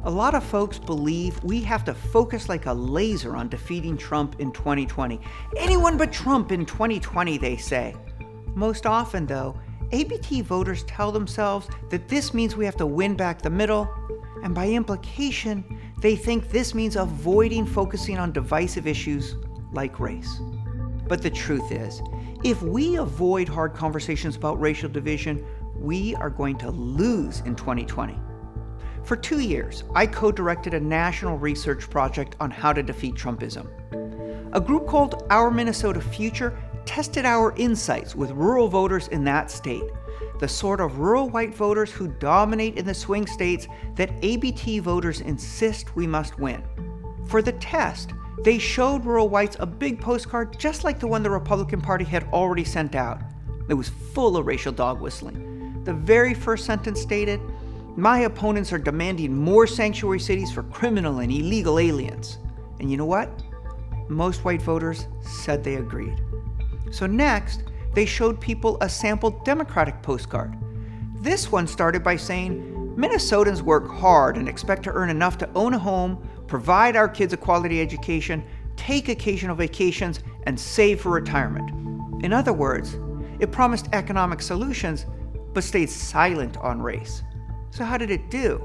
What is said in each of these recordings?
A lot of folks believe we have to focus like a laser on defeating Trump in 2020. Anyone but Trump in 2020, they say. Most often, though, ABT voters tell themselves that this means we have to win back the middle, and by implication, they think this means avoiding focusing on divisive issues like race. But the truth is, if we avoid hard conversations about racial division, we are going to lose in 2020. For 2 years, I co-directed a national research project on how to defeat Trumpism. A group called Our Minnesota Future tested our insights with rural voters in that state, the sort of rural white voters who dominate in the swing states that ABT voters insist we must win. For the test, they showed rural whites a big postcard just like the one the Republican Party had already sent out. It was full of racial dog whistling. The very first sentence stated, "My opponents are demanding more sanctuary cities for criminal and illegal aliens." And you know what? Most white voters said they agreed. So next, they showed people a sample Democratic postcard. This one started by saying, "Minnesotans work hard and expect to earn enough to own a home, provide our kids a quality education, take occasional vacations, and save for retirement." In other words, it promised economic solutions, but stayed silent on race. So how did it do?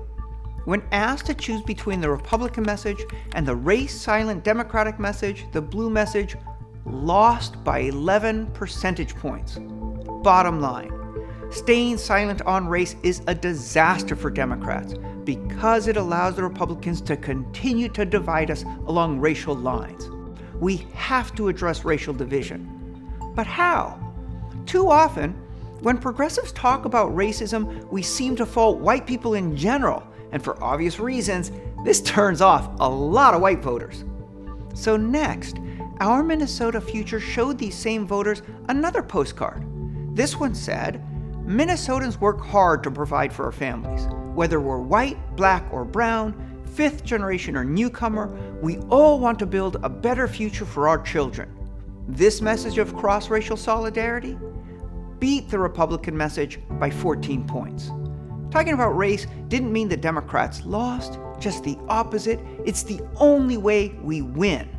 When asked to choose between the Republican message and the race-silent Democratic message, the blue message lost by 11 percentage points. Bottom line, staying silent on race is a disaster for Democrats because it allows the Republicans to continue to divide us along racial lines. We have to address racial division. But how? Too often, when progressives talk about racism, we seem to fault white people in general, and for obvious reasons, this turns off a lot of white voters. So next, Our Minnesota Future showed these same voters another postcard. This one said, "Minnesotans work hard to provide for our families. Whether we're white, black, or brown, fifth generation or newcomer, we all want to build a better future for our children." This message of cross-racial solidarity beat the Republican message by 14 points. Talking about race didn't mean the Democrats lost, just the opposite. It's the only way we win.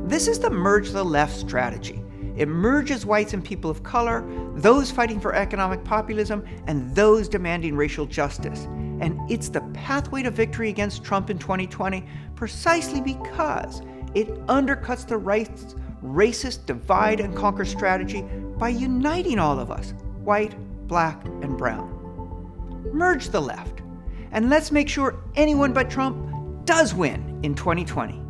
This is the merge the left strategy. It merges whites and people of color, those fighting for economic populism, and those demanding racial justice. And it's the pathway to victory against Trump in 2020 precisely because it undercuts the right's racist divide and conquer strategy by uniting all of us, white, black, and brown. Merge the left, and let's make sure anyone but Trump does win in 2020.